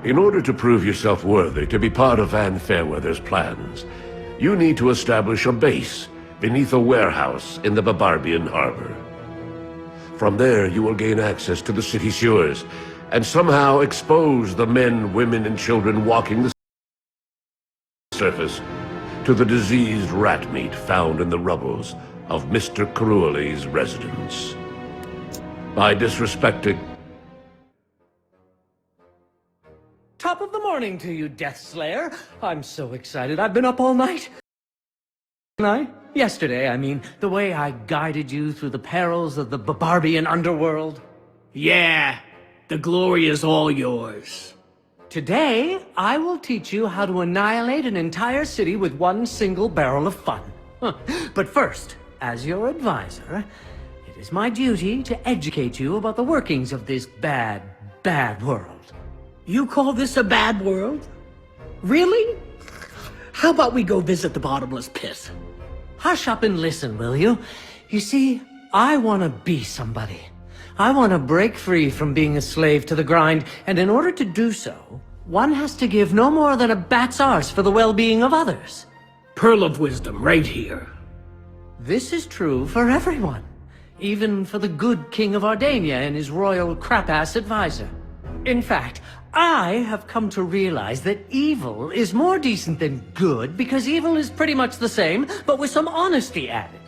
In order to prove yourself worthy to be part of Van Fairweather's plans, you need to establish a base beneath a warehouse in the Babarbian harbor. From there, you will gain access to the city sewers, and somehow expose the men, women, and children walking the surface to the diseased rat meat found in the rubbles of Mr. Cruelly's residence. By disrespecting... Top of the morning to you, Death Slayer. I'm so excited. I've been up all night. Yesterday, I mean. The way I guided you through the perils of the Babarbian underworld. Yeah, the glory is all yours. Today, I will teach you how to annihilate an entire city with one single barrel of fun. But first, as your advisor, it is my duty to educate you about the workings of this bad, bad world. You call this a bad world? Really? How about we go visit the bottomless pit? Hush up and listen, will you? You see, I want to be somebody. I want to break free from being a slave to the grind, and in order to do so, one has to give no more than a bat's arse for the well-being of others. Pearl of wisdom, right here. This is true for everyone, even for the good King of Ardania and his royal crap-ass advisor. In fact, I have come to realize that evil is more decent than good because evil is pretty much the same, but with some honesty added.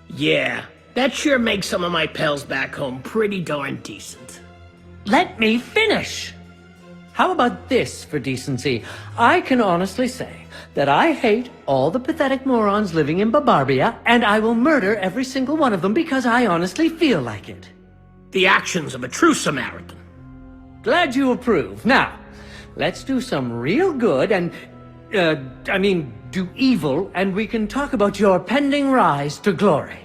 Yeah, that sure makes some of my pals back home pretty darn decent. Let me finish! How about this for decency? I can honestly say that I hate all the pathetic morons living in Babarbia, and I will murder every single one of them because I honestly feel like it. The actions of a true Samaritan. Glad you approve. Now, let's do some real good and, do evil, and we can talk about your pending rise to glory.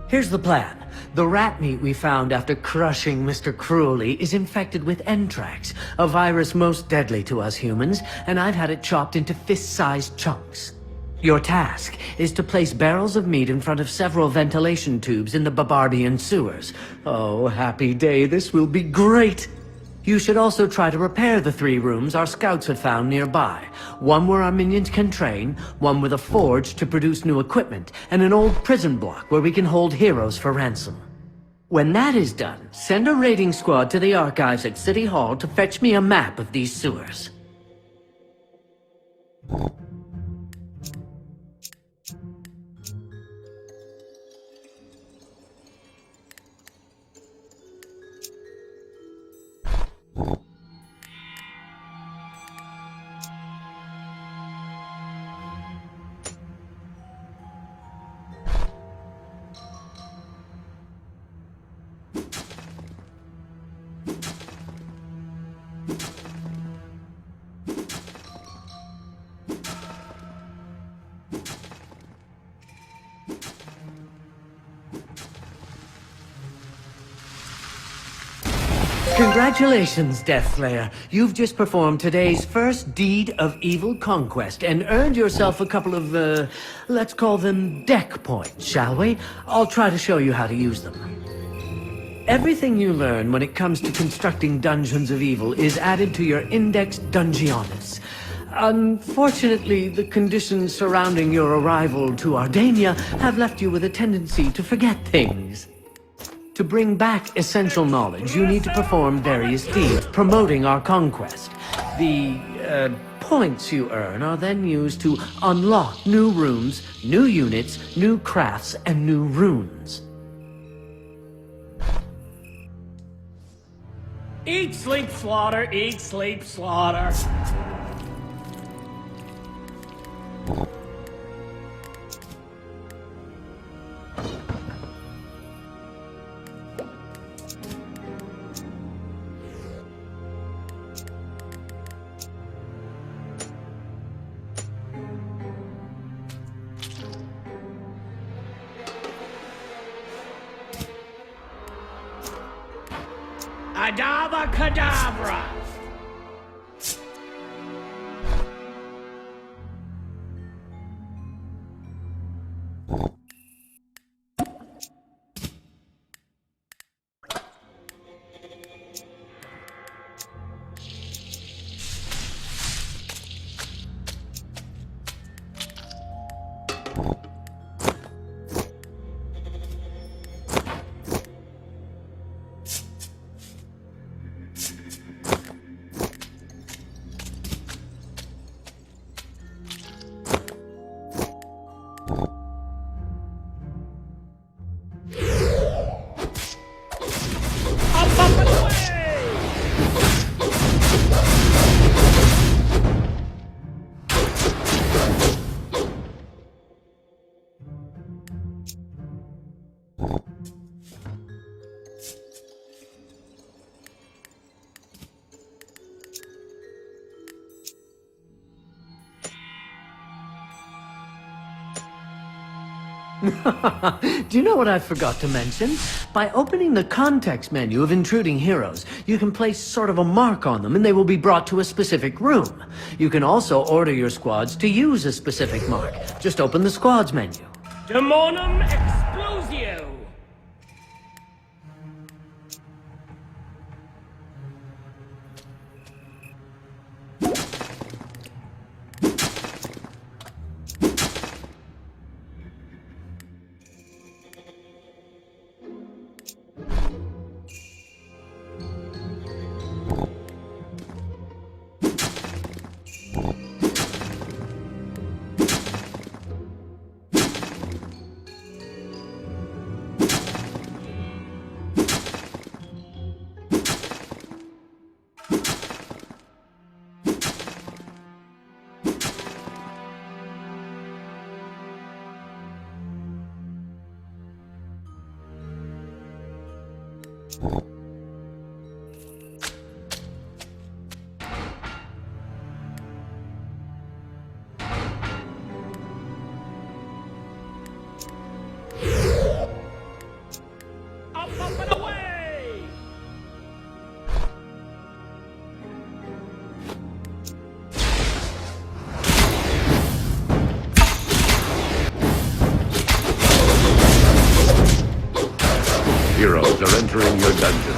Here's the plan. The rat meat we found after crushing Mr. Cruelly is infected with anthrax, a virus most deadly to us humans, and I've had it chopped into fist-sized chunks. Your task is to place barrels of meat in front of several ventilation tubes in the Babarbian sewers. Oh, happy day, this will be great! You should also try to repair the 3 rooms our scouts had found nearby. One where our minions can train, one with a forge to produce new equipment, and an old prison block where we can hold heroes for ransom. When that is done, send a raiding squad to the archives at City Hall to fetch me a map of these sewers. Congratulations, Death Slayer. You've just performed today's first deed of evil conquest and earned yourself a couple of, let's call them deck points, shall we? I'll try to show you how to use them. Everything you learn when it comes to constructing dungeons of evil is added to your Index Dungeonis. Unfortunately, the conditions surrounding your arrival to Ardania have left you with a tendency to forget things. To bring back essential knowledge, you need to perform various deeds promoting our conquest. The points you earn are then used to unlock new rooms, new units, new crafts, and new runes. Eat, sleep, slaughter, eat, sleep, slaughter. Adava Kedavra! Do you know what I forgot to mention? By opening the context menu of intruding heroes, you can place sort of a mark on them and they will be brought to a specific room. You can also order your squads to use a specific mark. Just open the squads menu. Demonum Explosio! Up and away! Heroes are entering your dungeon.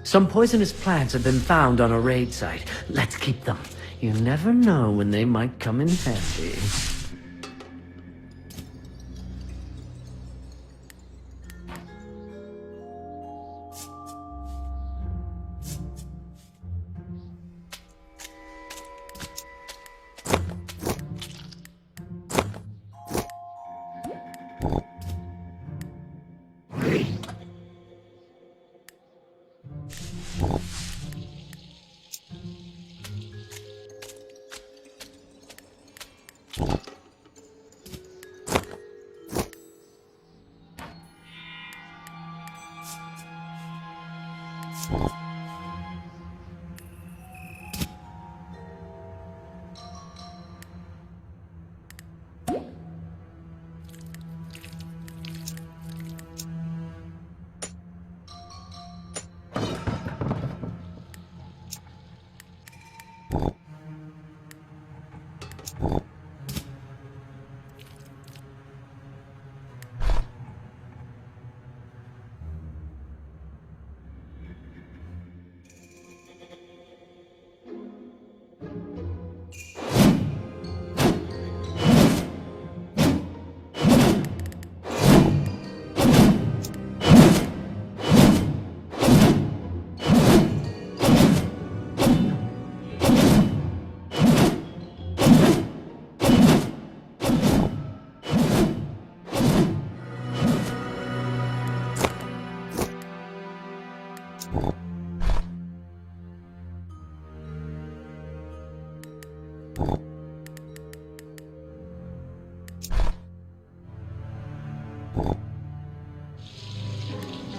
Some poisonous plants have been found on a raid site. Let's keep them. You never know when they might come in handy.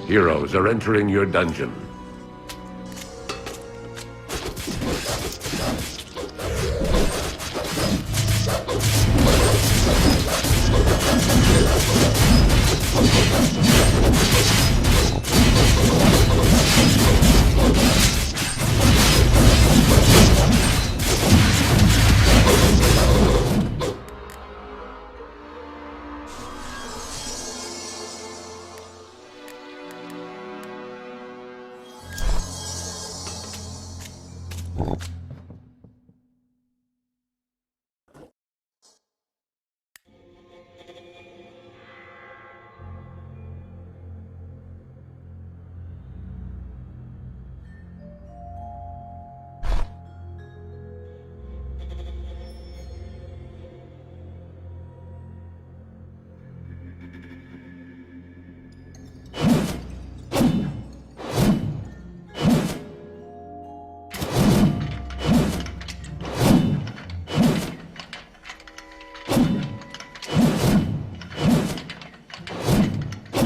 Heroes are entering your dungeon.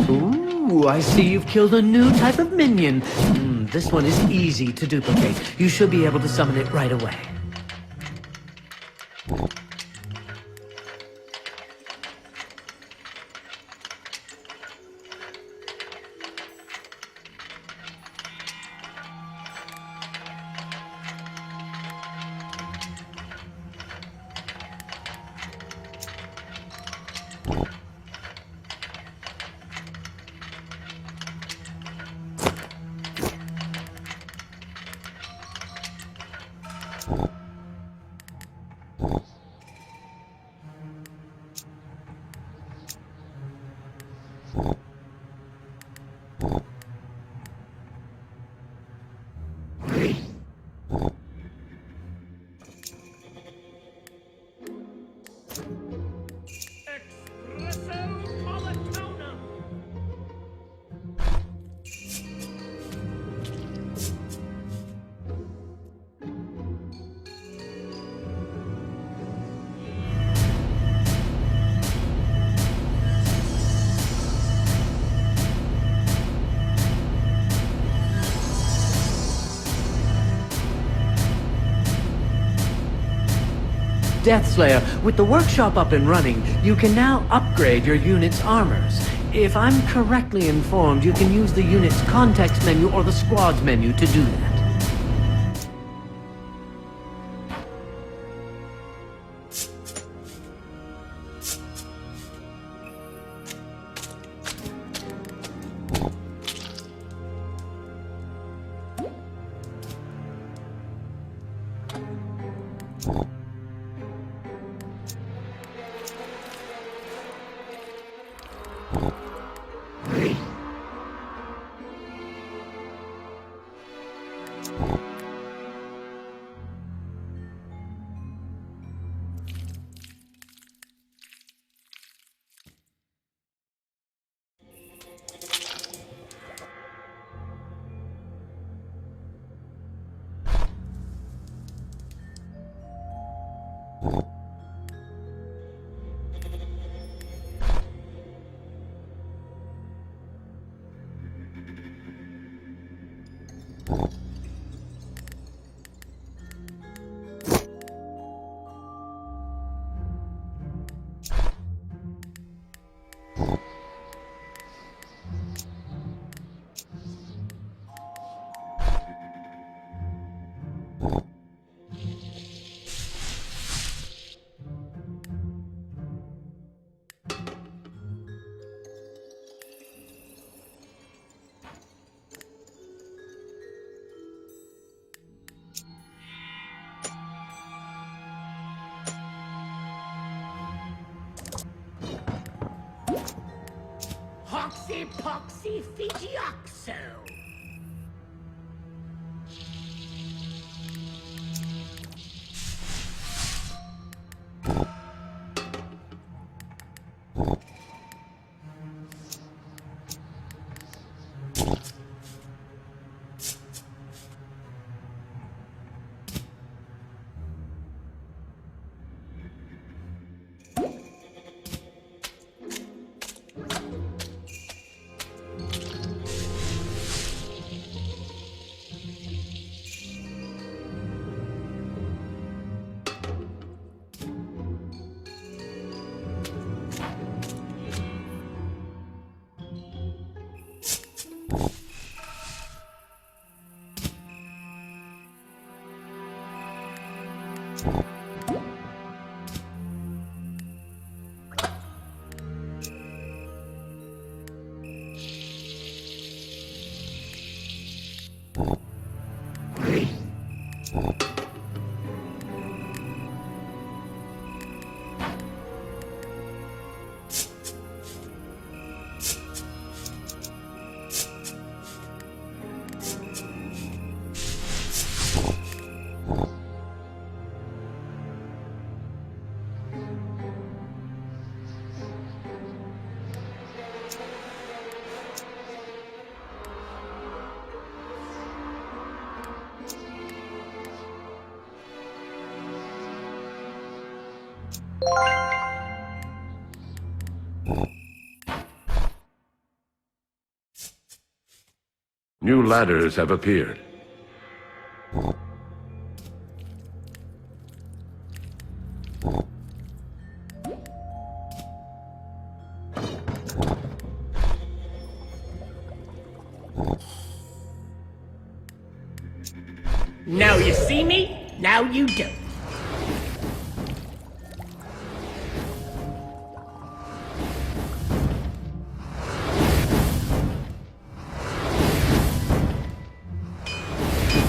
Ooh, I see you've killed a new type of minion. This one is easy to duplicate. You should be able to summon it right away. Deathslayer, with the workshop up and running, you can now upgrade your unit's armors. If I'm correctly informed, you can use the unit's context menu or the squad's menu to do that. Hoxy poxy Fijioxo. New ladders have appeared. Now you see me, now you don't.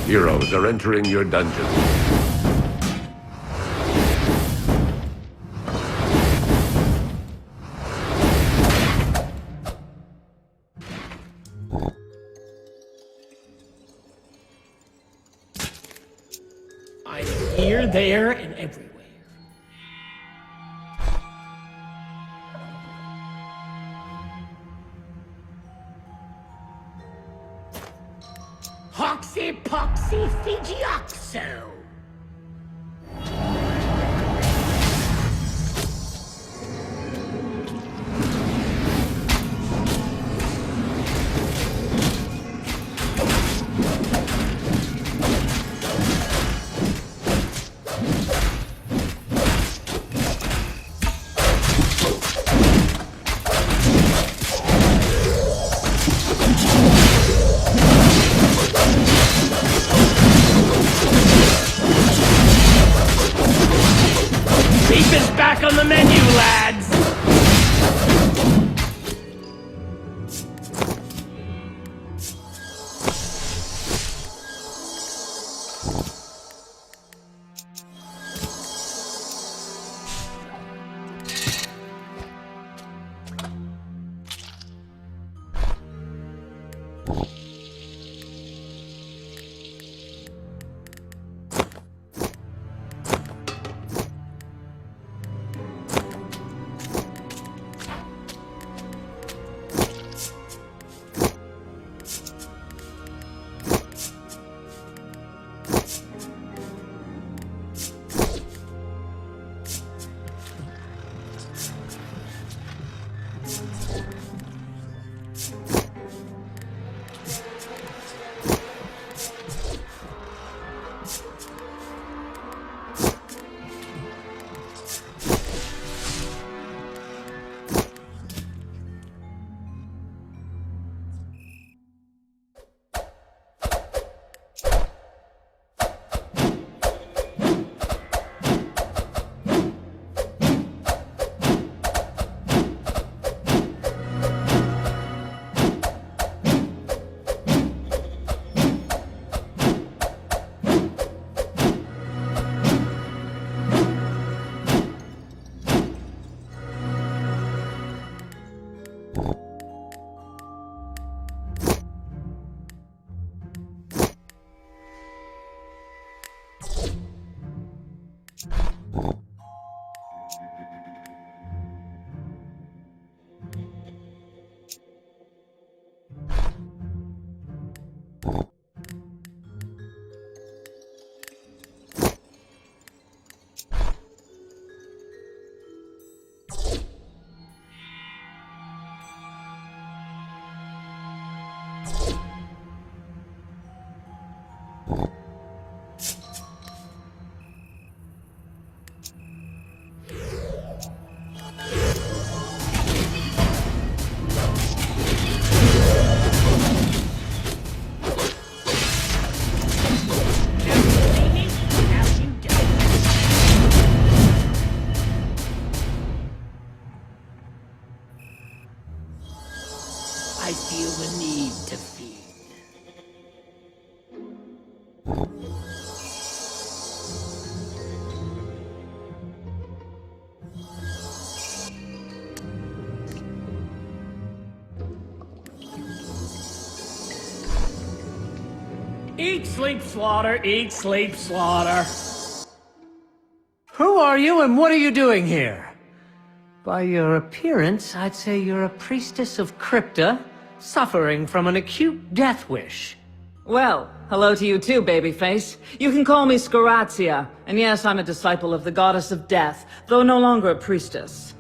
Heroes are entering your dungeon. I'm here, there, and everywhere. Hoxy poxy Fijioxo. I feel the need to feed. Eat, sleep, slaughter, eat, sleep, slaughter. Who are you and what are you doing here? By your appearance, I'd say you're a priestess of Crypta, suffering from an acute death wish. Well, hello to you too, babyface. You can call me Scorazia, and yes, I'm a disciple of the goddess of death, though no longer a priestess.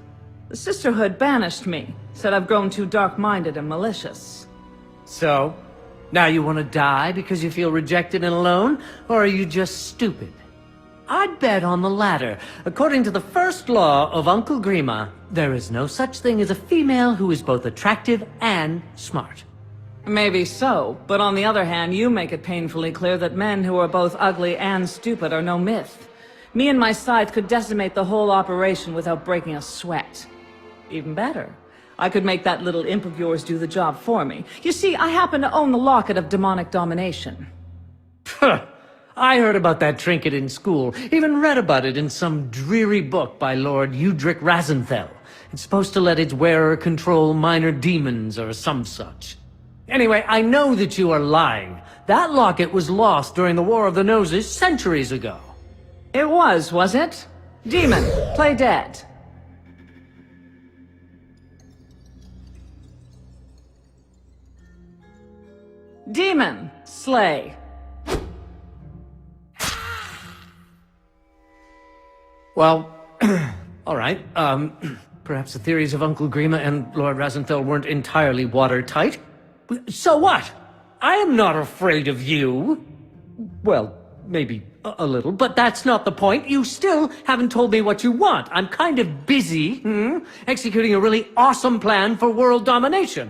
The sisterhood banished me, said I've grown too dark-minded and malicious. So, now you want to die because you feel rejected and alone, or are you just stupid? I'd bet on the latter. According to the first law of Uncle Grima, there is no such thing as a female who is both attractive and smart. Maybe so, but on the other hand, you make it painfully clear that men who are both ugly and stupid are no myth. Me and my scythe could decimate the whole operation without breaking a sweat. Even better, I could make that little imp of yours do the job for me. You see, I happen to own the locket of demonic domination. Puh! I heard about that trinket in school, even read about it in some dreary book by Lord Udric Razenthel. It's supposed to let its wearer control minor demons or some such. Anyway, I know that you are lying. That locket was lost during the War of the Noses centuries ago. It was it? Demon, play dead. Demon, slay. Well, all right. Perhaps the theories of Uncle Grima and Lord Razenthel weren't entirely watertight. So what? I am not afraid of you. Well, maybe a little, but that's not the point. You still haven't told me what you want. I'm kind of busy, executing a really awesome plan for world domination.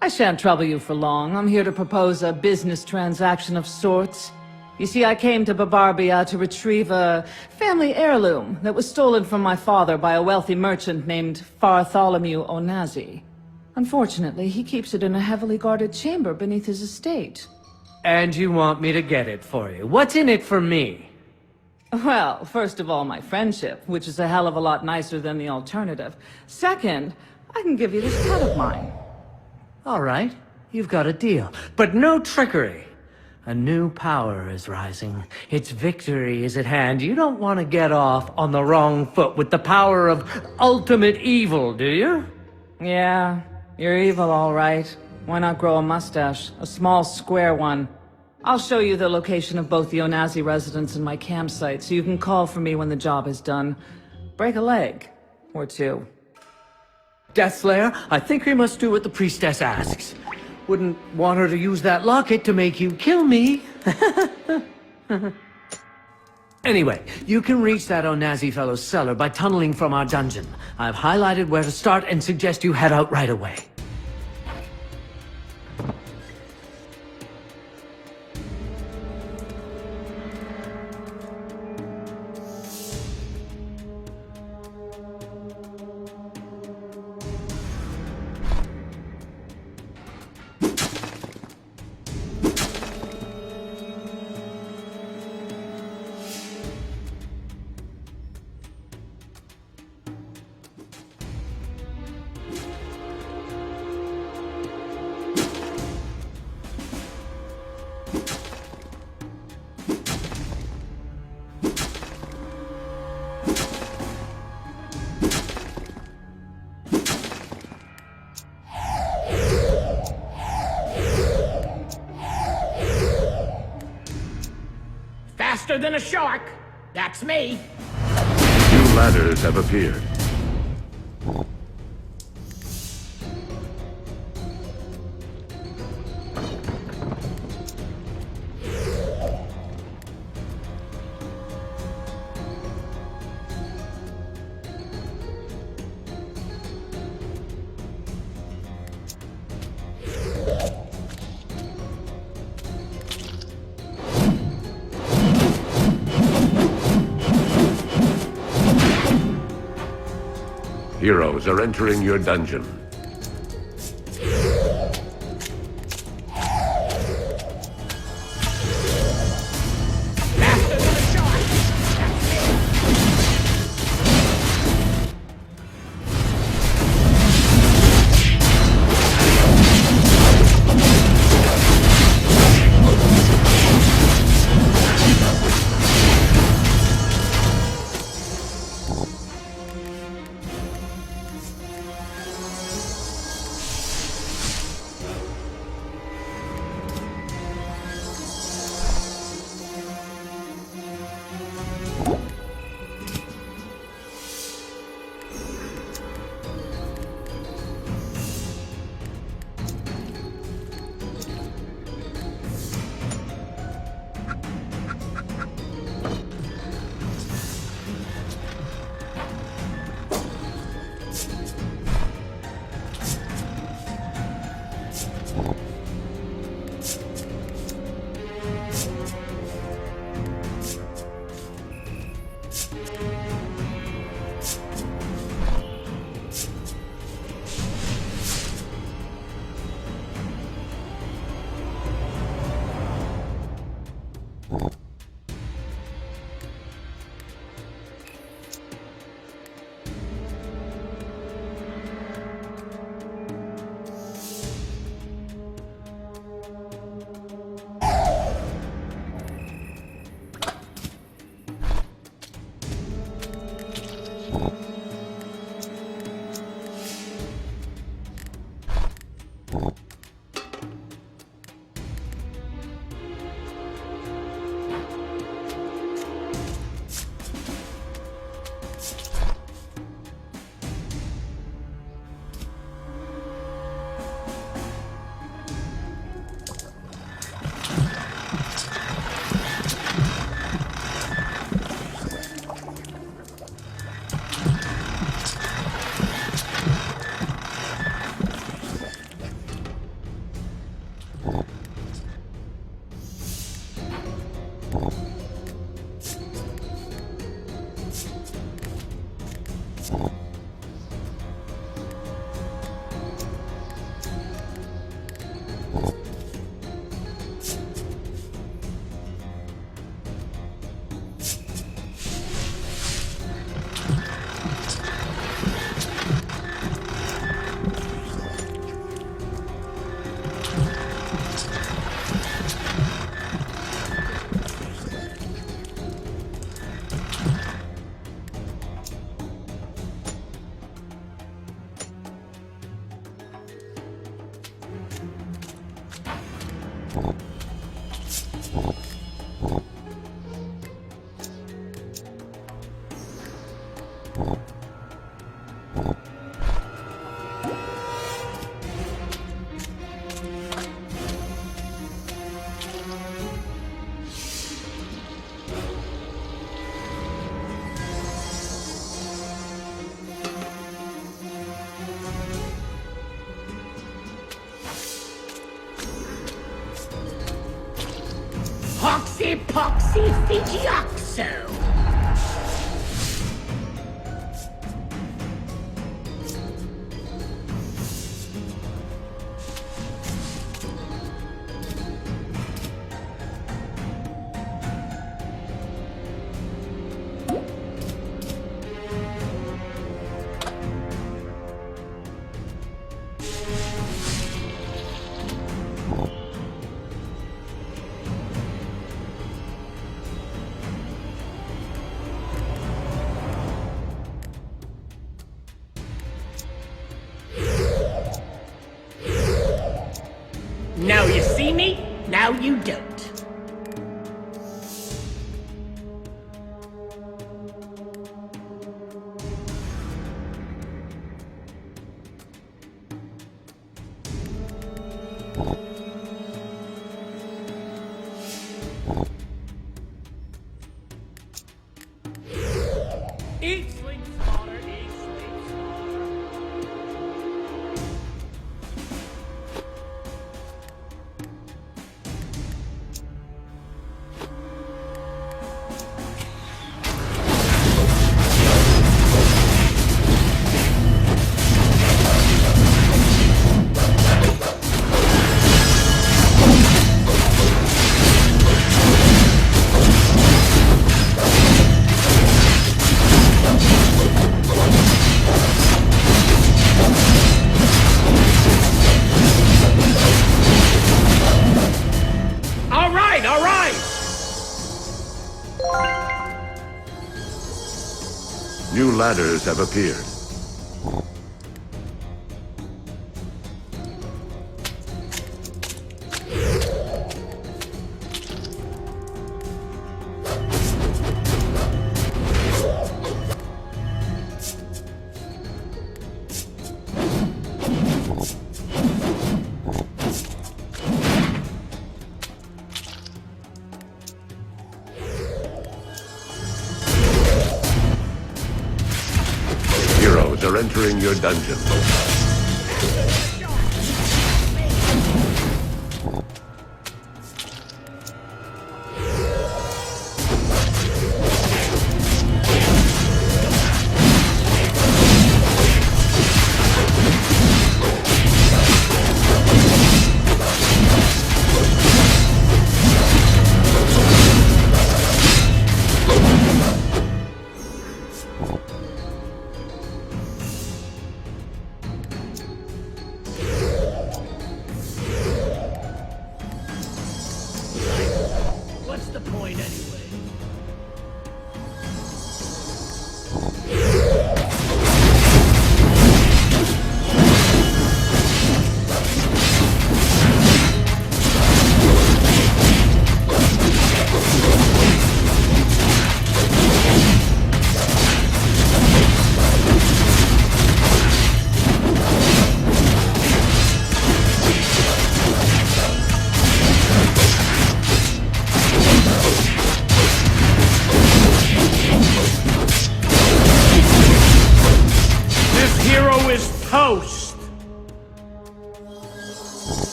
I shan't trouble you for long. I'm here to propose a business transaction of sorts. You see, I came to Babarbia to retrieve a family heirloom that was stolen from my father by a wealthy merchant named Bartholomew Onazi. Unfortunately, he keeps it in a heavily guarded chamber beneath his estate. And you want me to get it for you. What's in it for me? Well, first of all, my friendship, which is a hell of a lot nicer than the alternative. Second, I can give you this cut of mine. All right. you've got a deal. But no trickery. A new power is rising. Its victory is at hand. You don't want to get off on the wrong foot with the power of ultimate evil, do you? Yeah, you're evil, all right. Why not grow a mustache? A small, square one. I'll show you the location of both the Onazi residence and my campsite, so you can call for me when the job is done. Break a leg. Or two. Deathslayer, I think we must do what the priestess asks. Wouldn't want her to use that locket to make you kill me. Anyway, you can reach that Onazi fellow's cellar by tunneling from our dungeon. I've highlighted where to start and suggest you head out right away. Faster than a shark. That's me. New ladders have appeared. Heroes are entering your dungeon. Faster than a shark. That's me. Poxy Poxy Fidioxo! Now you see me, now you don't. Eat, sleep, slaughter, eat, sleep, slaughter. All right! New ladders have appeared. Heroes are entering your dungeon.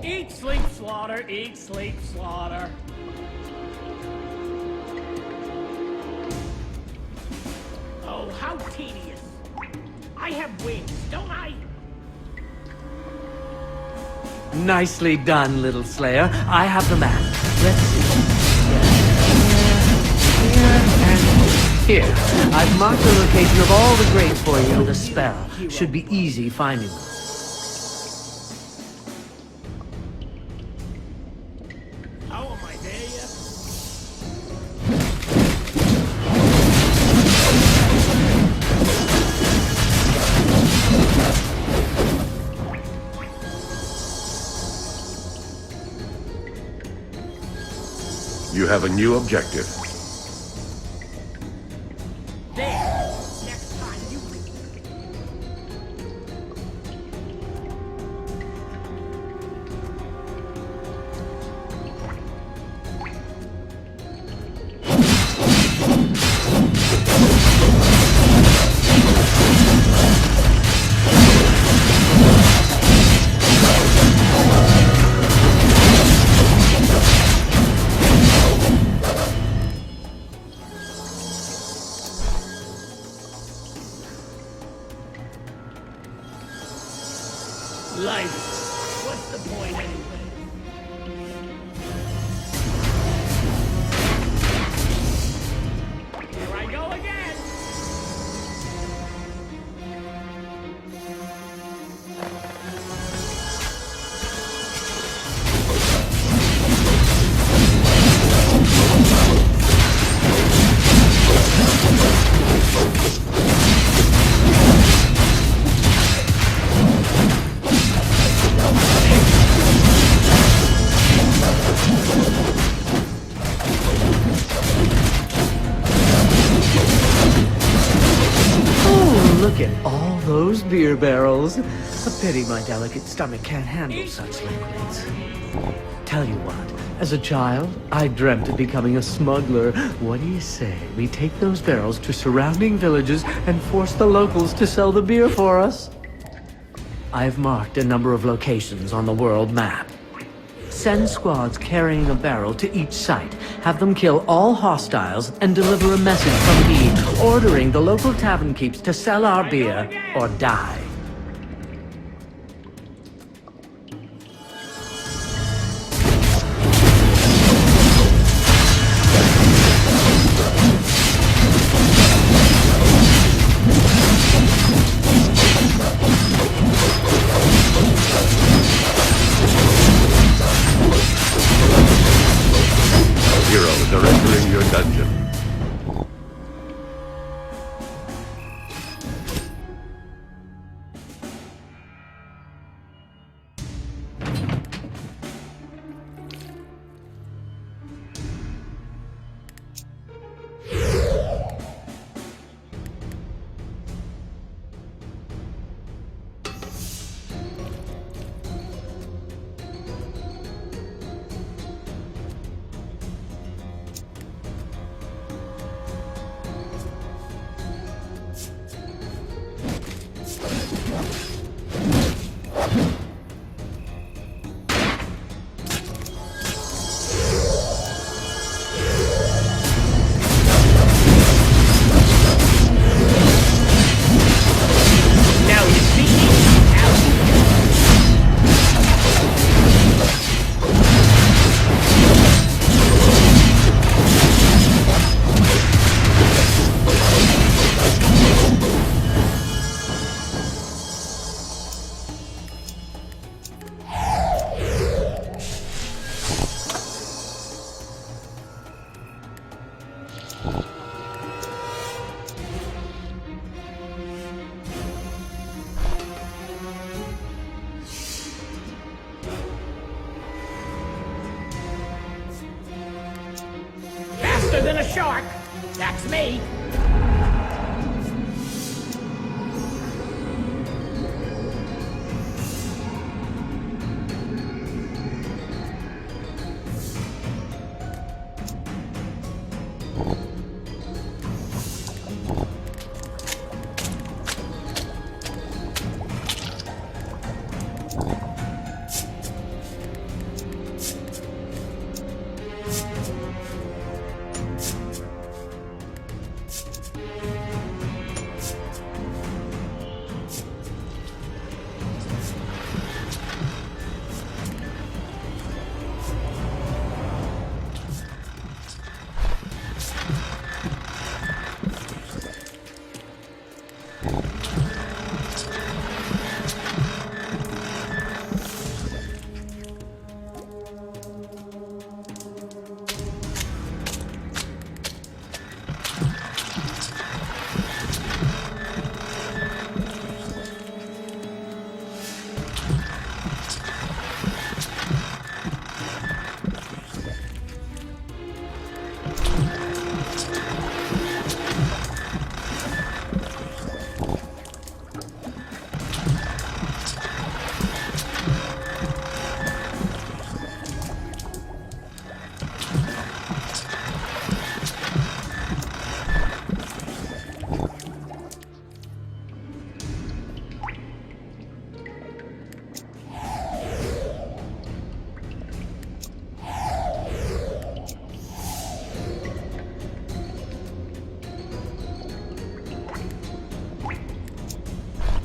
Eat, sleep, slaughter. Eat, sleep, slaughter. Oh, how tedious. I have wings, don't I? Nicely done, little Slayer. I have the map. Let's see. Here, and here. I've marked the location of all the graves for you with a spell. Should be easy finding them. How am I there yet? You have a new objective. There. Next time you... Life. What's the point anyway? Here I go again! Oh, look at all those beer barrels. A pity my delicate stomach can't handle such liquids. Tell you what, as a child, I dreamt of becoming a smuggler. What do you say we take those barrels to surrounding villages and force the locals to sell the beer for us? I've marked a number of locations on the world map. Send squads carrying a barrel to each site, have them kill all hostiles, and deliver a message from me ordering the local tavern keeps to sell our beer or die. Heroes are entering your dungeon. Faster than a shark! That's me!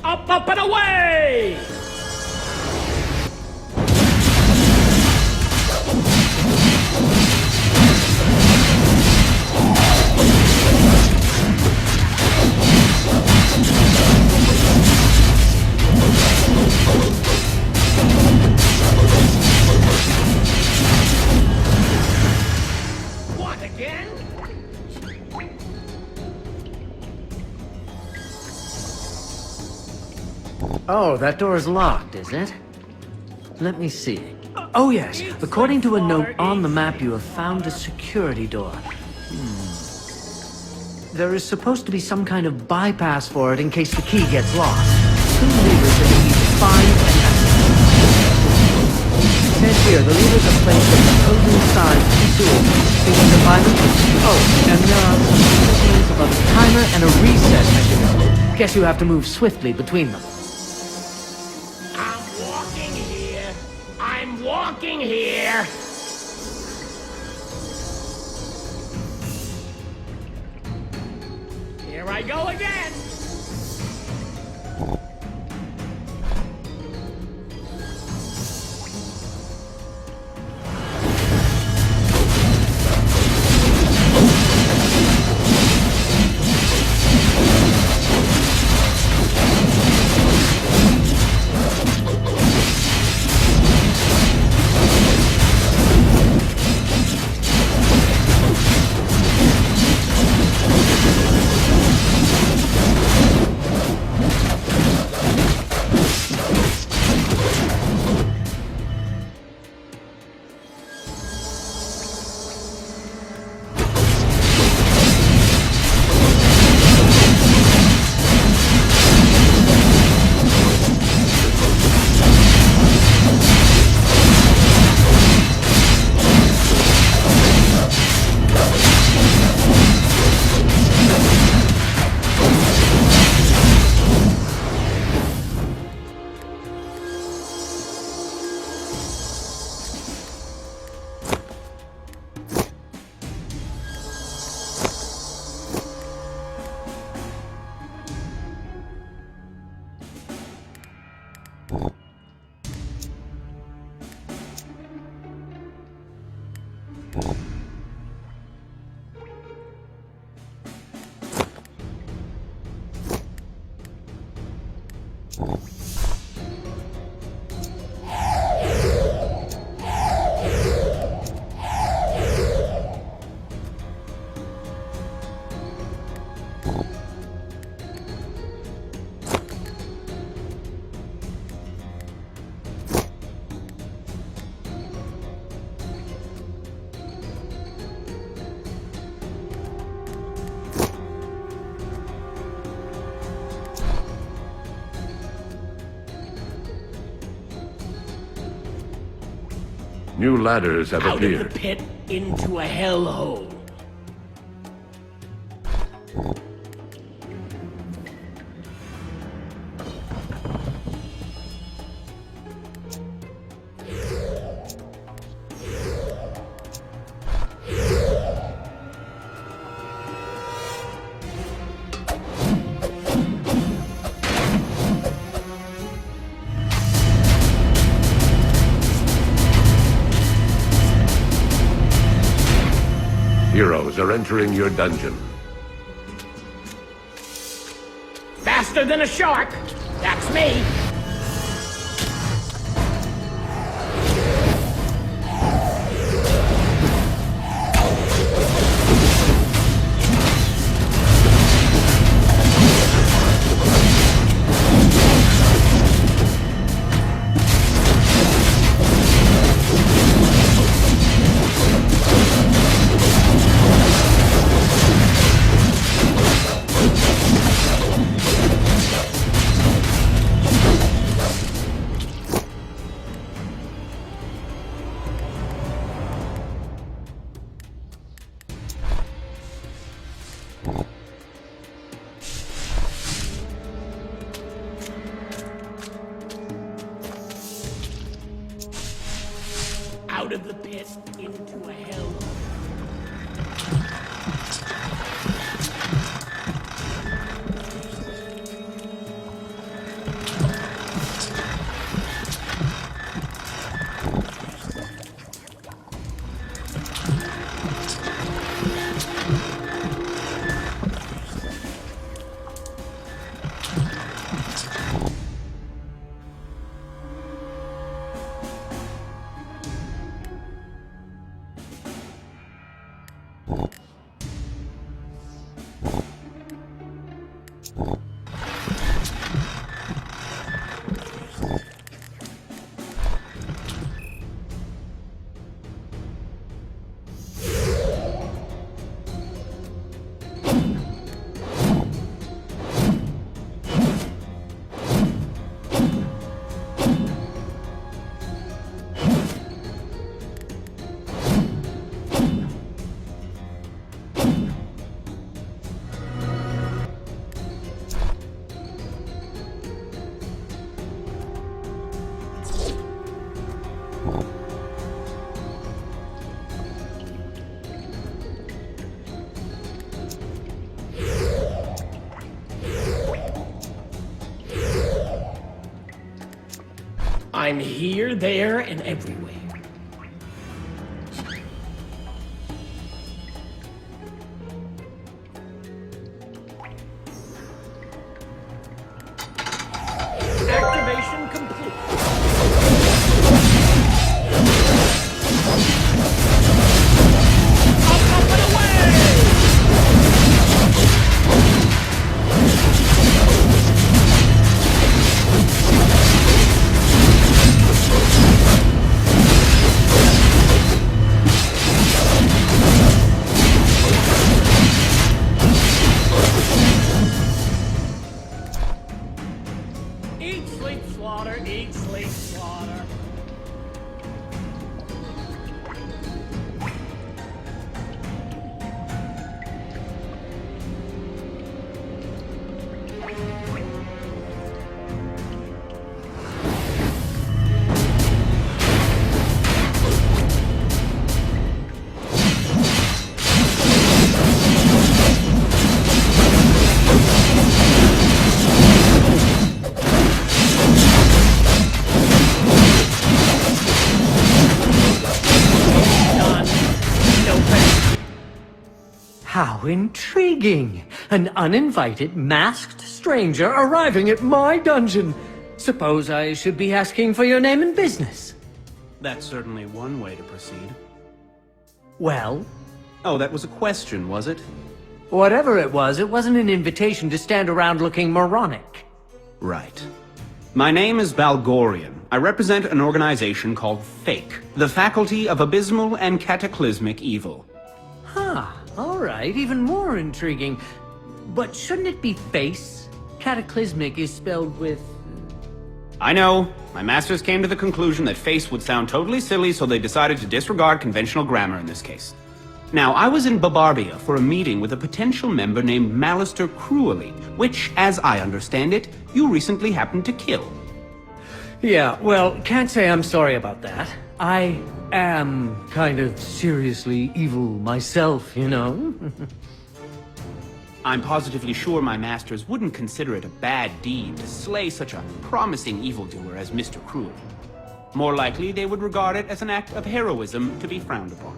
Up, up, and away! What, again? Oh, that door is locked, is it? Let me see. Oh, yes. According to a note on the map, you have found a security door. There is supposed to be some kind of bypass for it in case the key gets lost. 2 levers that you need to find and activate. It says here, the levers are placed at the opposing sides of the sewer. Think you can find them? Oh, and there are some signals about a timer and a reset mechanism. Guess you have to move swiftly between them. I'm walking here. I'm walking here. Here I go again. New ladders have Out of the appeared. pit into a hellhole. Heroes are entering your dungeon. Faster than a shark. That's me. Out of the pit into a hell. I'm here, there, and everywhere. Activation complete. Up and away! Eat, sleep, slaughter, eat, sleep, slaughter. Done. No penalty. How intriguing! An uninvited, masked stranger arriving at my dungeon. Suppose I should be asking for your name and business. That's certainly one way to proceed. Well, Oh, that was a question, was it? whatever it wasn't an invitation to stand around looking moronic. Right. My name is Balgorian. I represent an organization called Fake, the Faculty of Abysmal and Cataclysmic Evil. Huh, alright, even more intriguing. But shouldn't it be face? Cataclysmic is spelled with... I know. My masters came to the conclusion that face would sound totally silly, so they decided to disregard conventional grammar in this case. Now, I was in Barbarbia for a meeting with a potential member named Malister Cruelly, which, as I understand it, you recently happened to kill. Yeah, well, can't say I'm sorry about that. I am kind of seriously evil myself, you know? I'm positively sure my masters wouldn't consider it a bad deed to slay such a promising evildoer as Mr. Cruelly. More likely, they would regard it as an act of heroism to be frowned upon.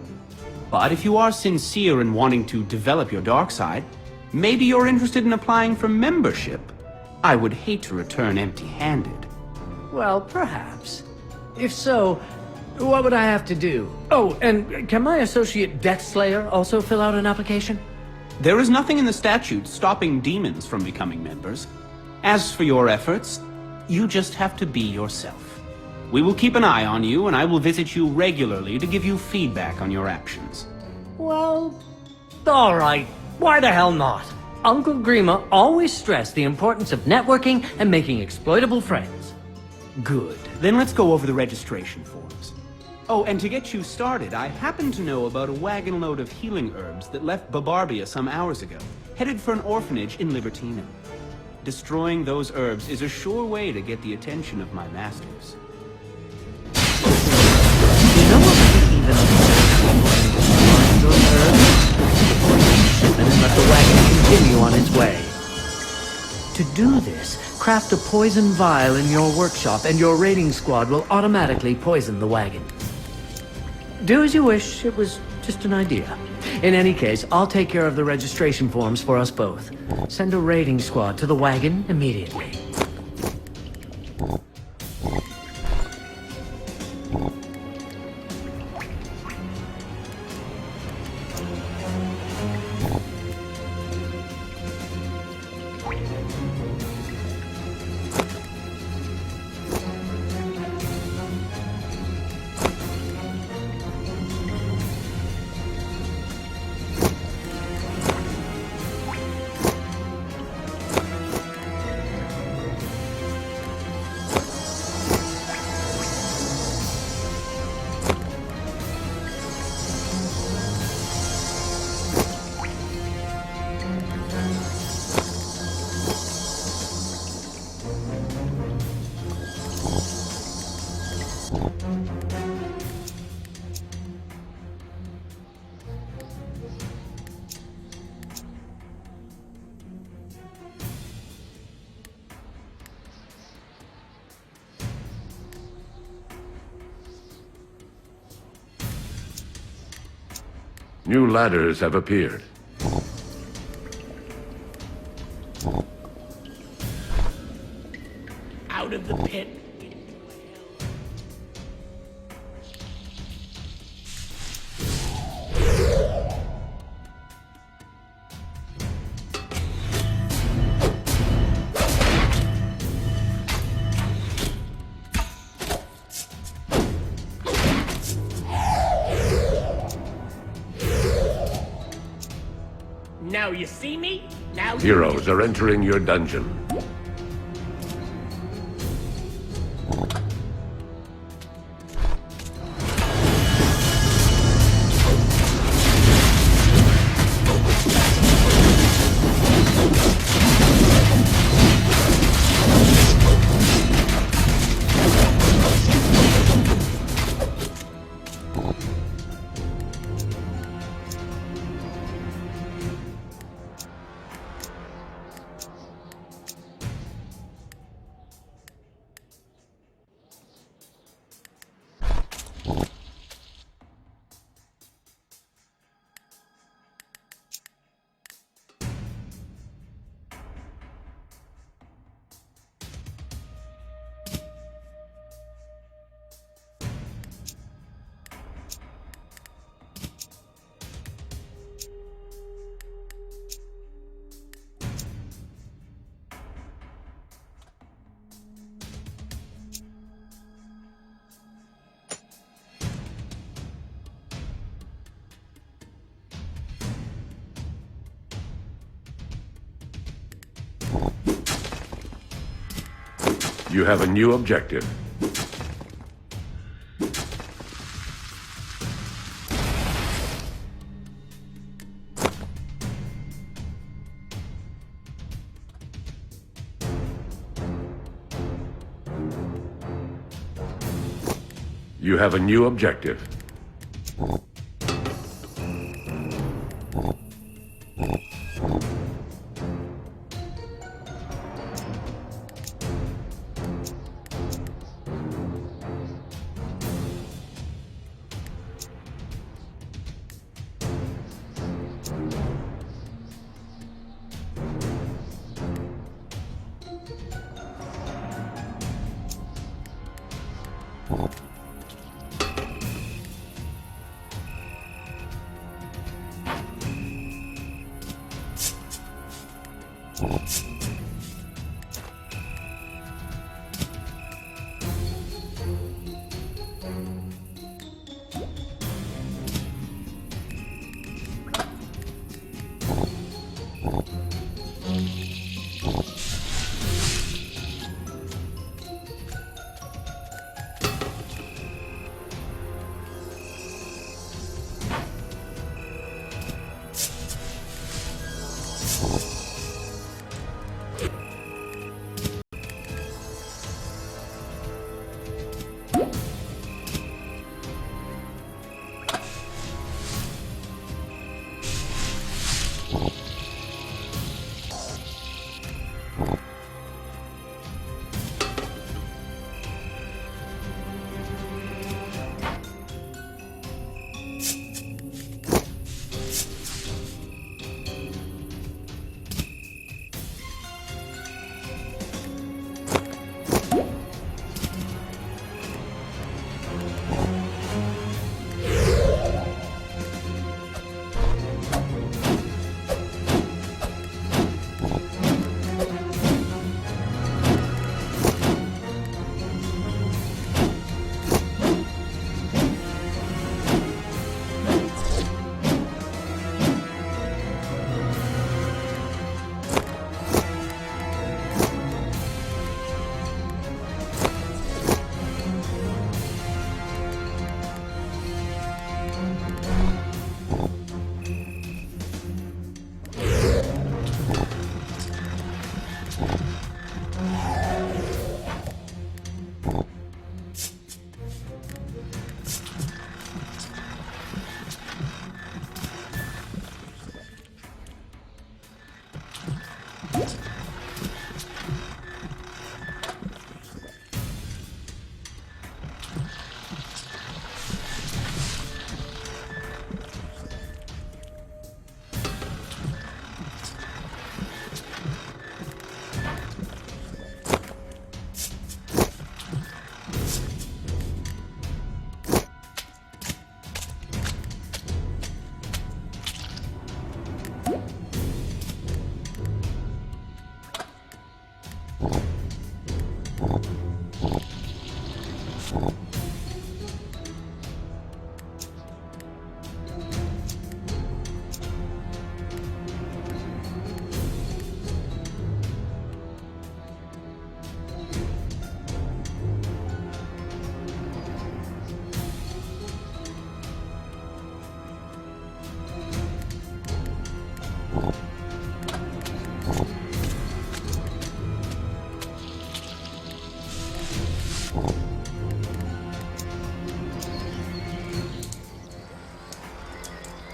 But if you are sincere in wanting to develop your dark side, maybe you're interested in applying for membership. I would hate to return empty-handed. Well, perhaps. If so, what would I have to do? Oh, and can my associate Deathslayer also fill out an application? There is nothing in the statute stopping demons from becoming members. As for your efforts, you just have to be yourself. We will keep an eye on you, and I will visit you regularly to give you feedback on your actions. Well, alright. Why the hell not? Uncle Grima always stressed the importance of networking and making exploitable friends. Good. Then let's go over the registration forms. Oh, and to get you started, I happen to know about a wagon load of healing herbs that left Barbarbia some hours ago, headed for an orphanage in Libertina. Destroying those herbs is a sure way to get the attention of my masters. You know what we could even find those herbs? And then let the wagon continue on its way. To do this, craft a poison vial in your workshop and your raiding squad will automatically poison the wagon. Do as you wish, it was just an idea. In any case, I'll take care of the registration forms for us both. Send a raiding squad to the wagon immediately. New ladders have appeared. Out of the pit. Now you see me? Now you Heroes are entering your dungeon. You have a new objective. You have a new objective.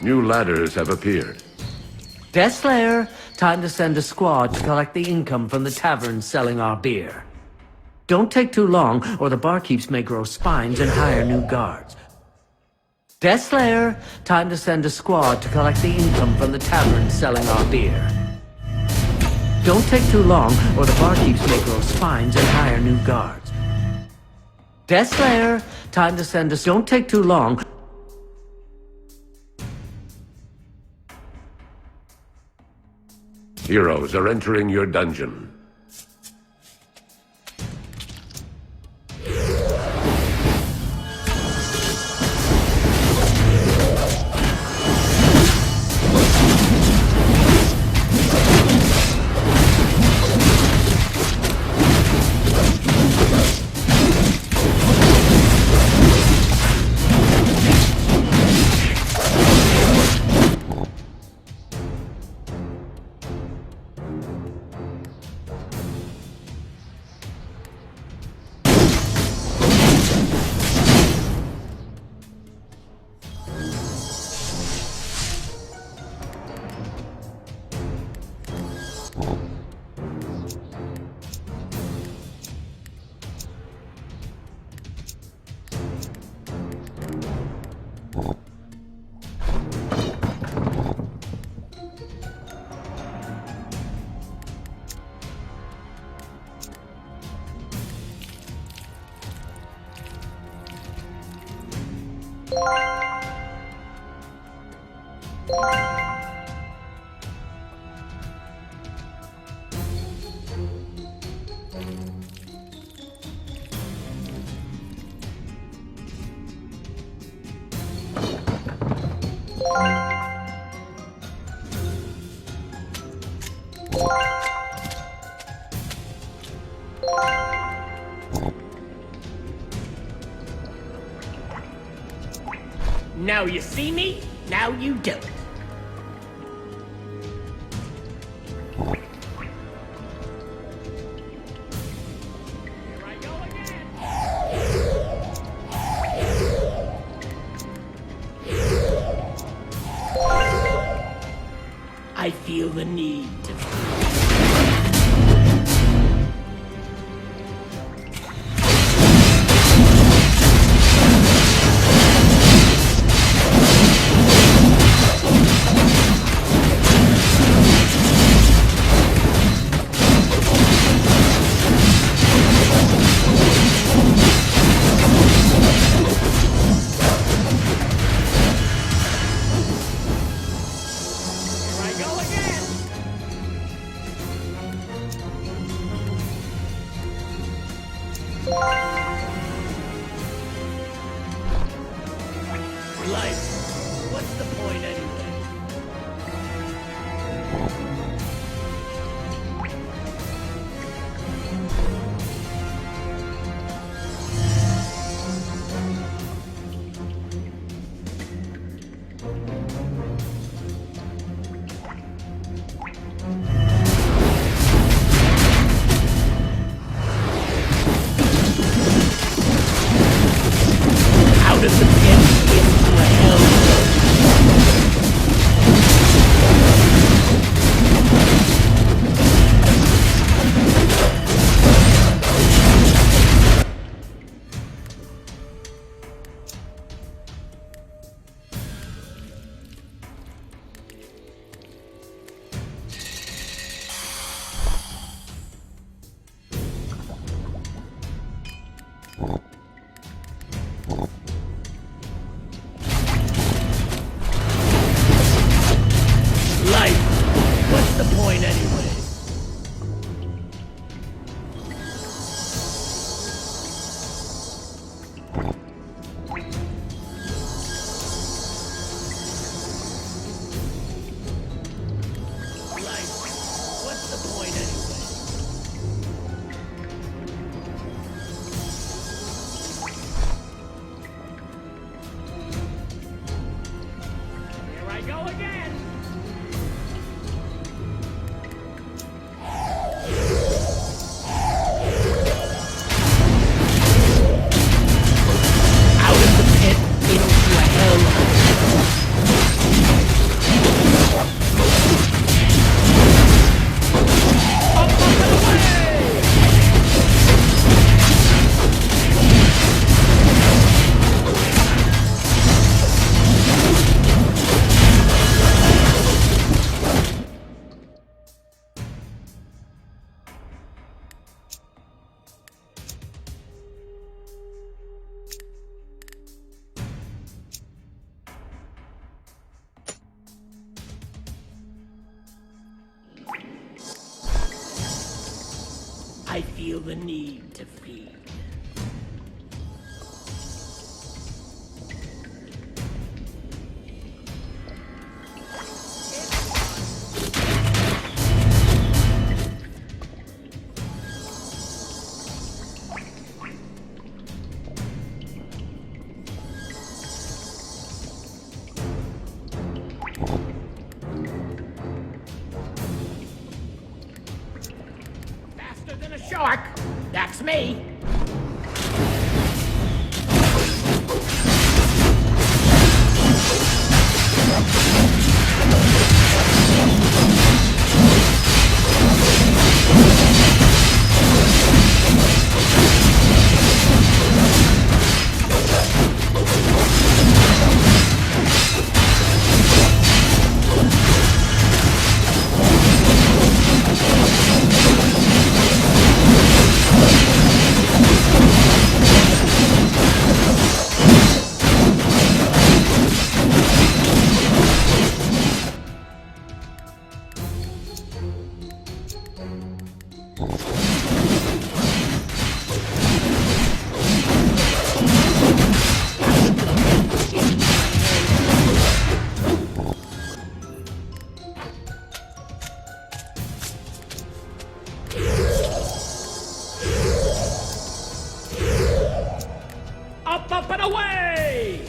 New ladders have appeared. Deathslayer, time to send a squad to collect the income from the tavern selling our beer. Don't take too long, or the barkeeps may grow spines and hire new guards. Deathslayer, time to send a squad to collect the income from the tavern selling our beer. Don't take too long, or the barkeeps may grow spines and hire new guards. Deathslayer, time to send a... Don't take too long. Heroes are entering your dungeon. Now you see me, now you don't. Here I go again. I feel the need to... Life. What's the point anyway? Out of the pit into hell. Life. What's the point anyway? I feel the need to feed. Faster than a shark. That's me. Up and away!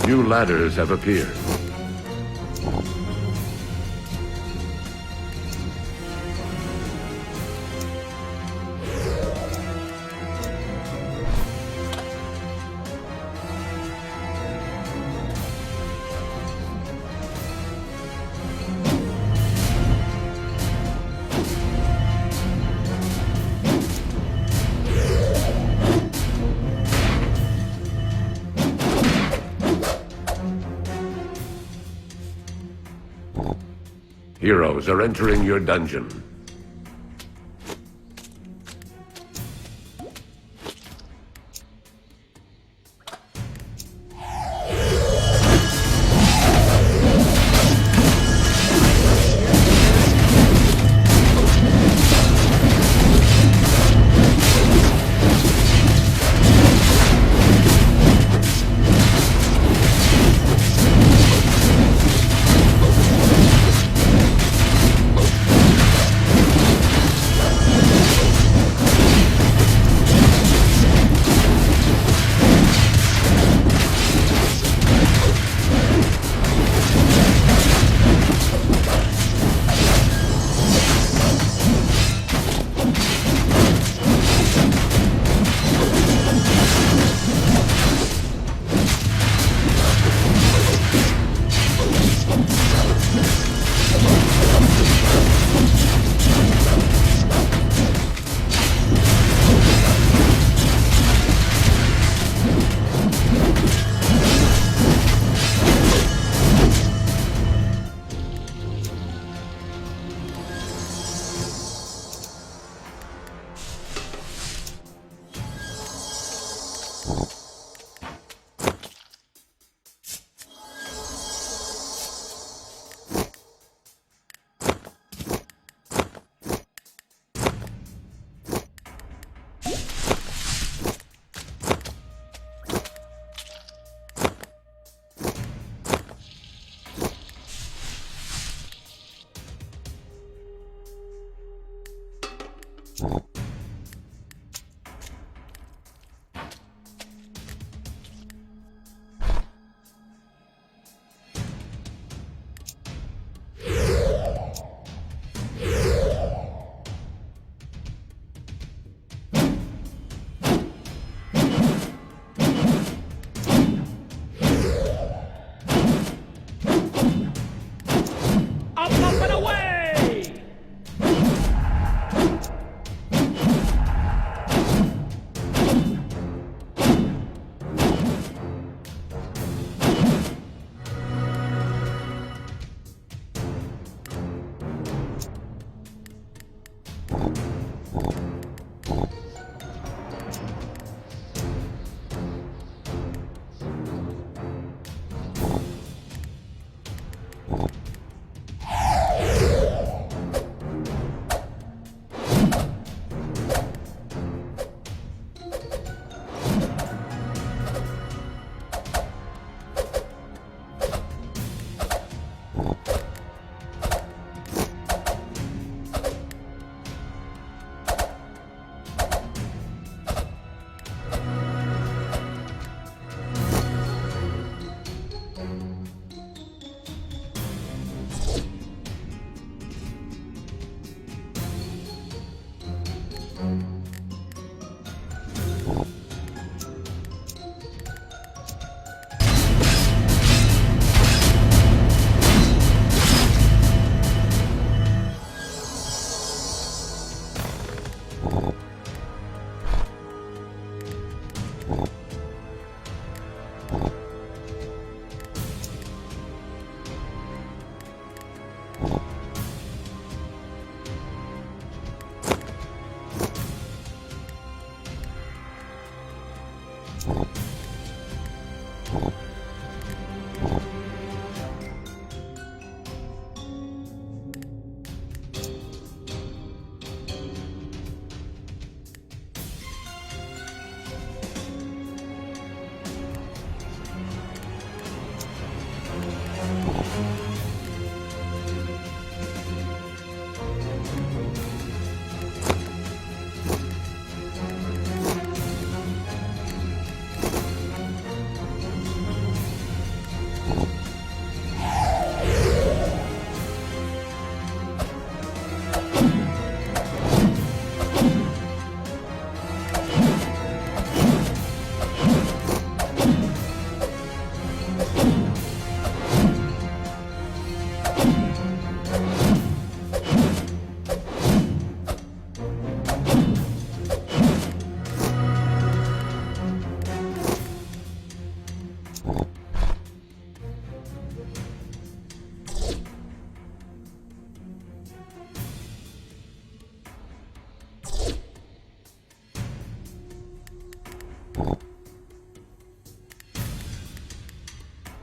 New ladders have appeared. Heroes are entering your dungeon.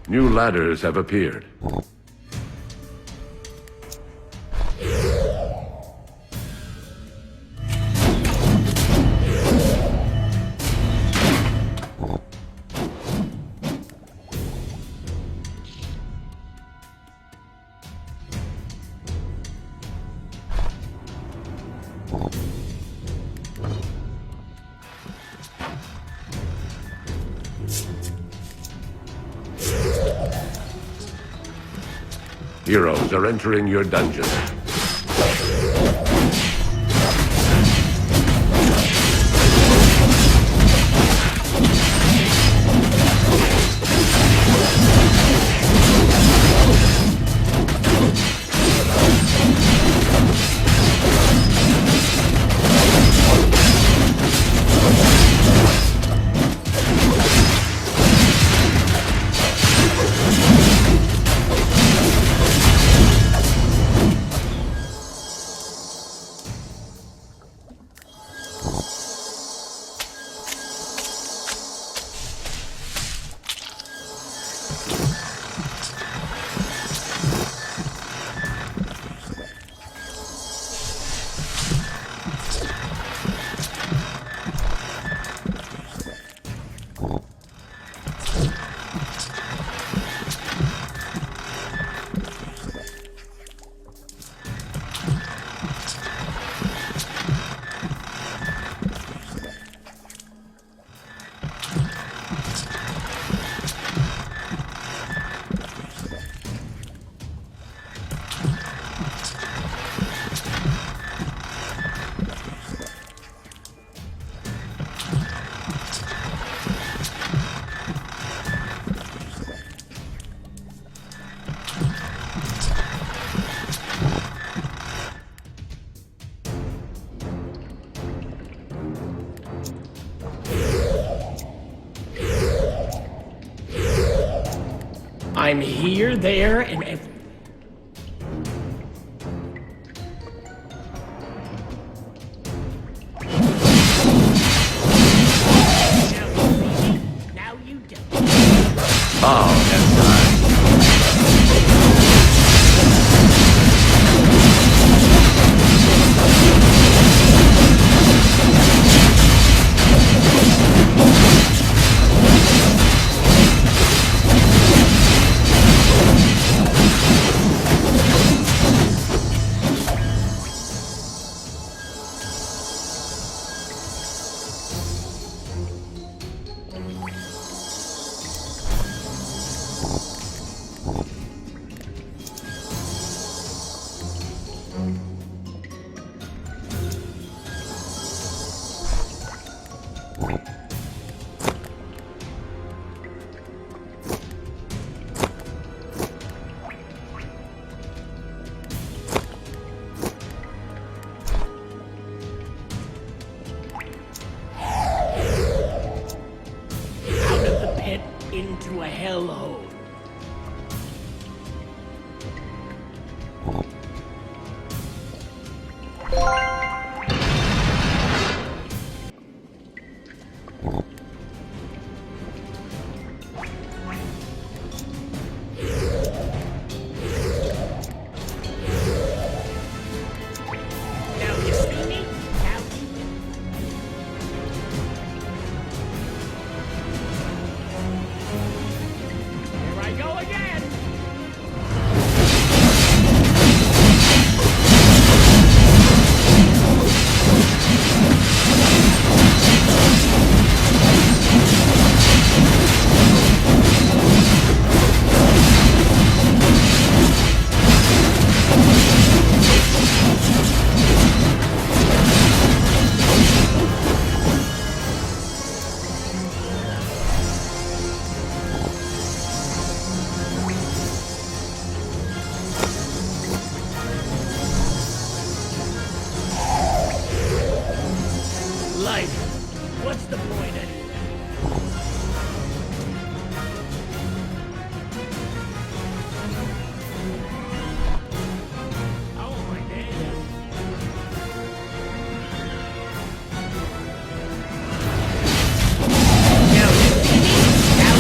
New ladders have appeared. Heroes are entering your dungeon. I'm here, there, and everywhere. hellhole. Now you see me? Now here I go again. Life. What's the point anyway? Oh my God. Now you see me? Now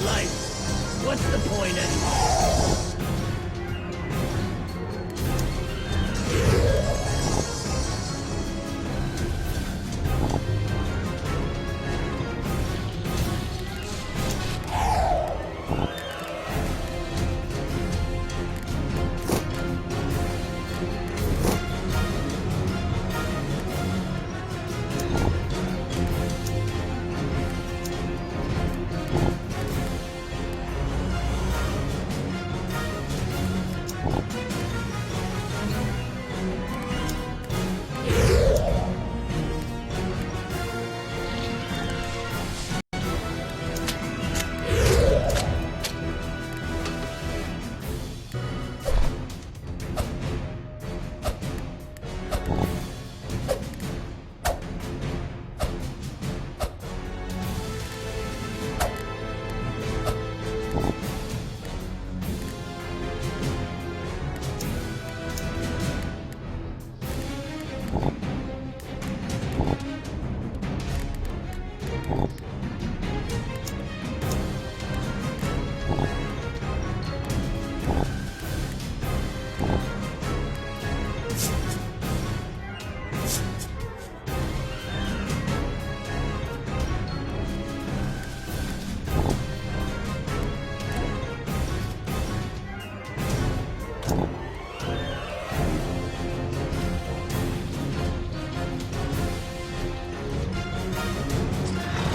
life. What's the point anyway?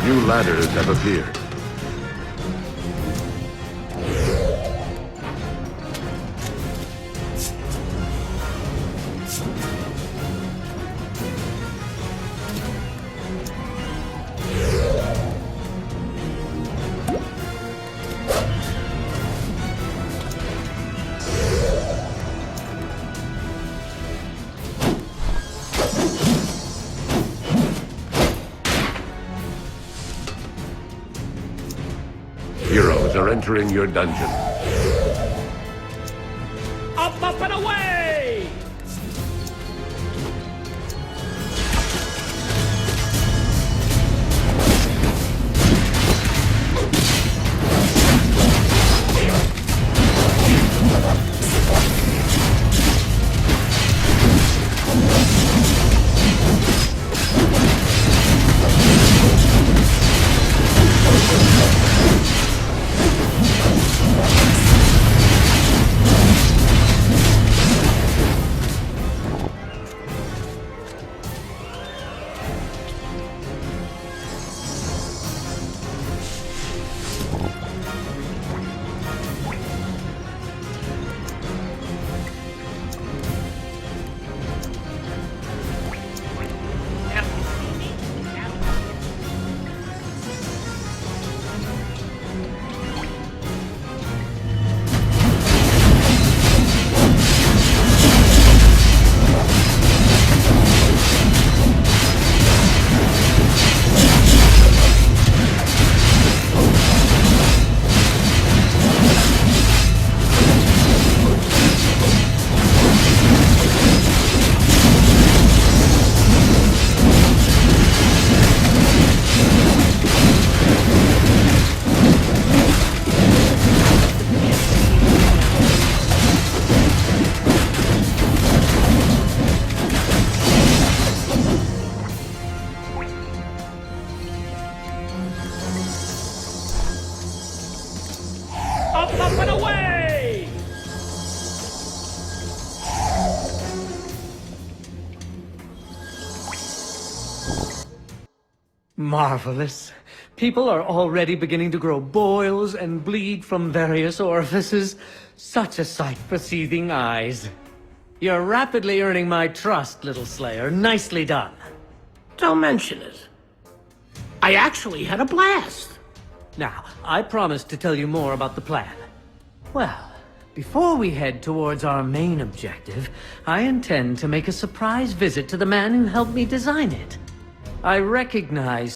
New ladders have appeared. Heroes are entering your dungeon. Up, and away! Marvelous. People are already beginning to grow boils and bleed from various orifices. Such a sight for seething eyes. You're rapidly earning my trust, little Slayer. Nicely done. Don't mention it. I actually had a blast. Now, I promised to tell you more about the plan. Well, before we head towards our main objective, I intend to make a surprise visit to the man who helped me design it. I recognize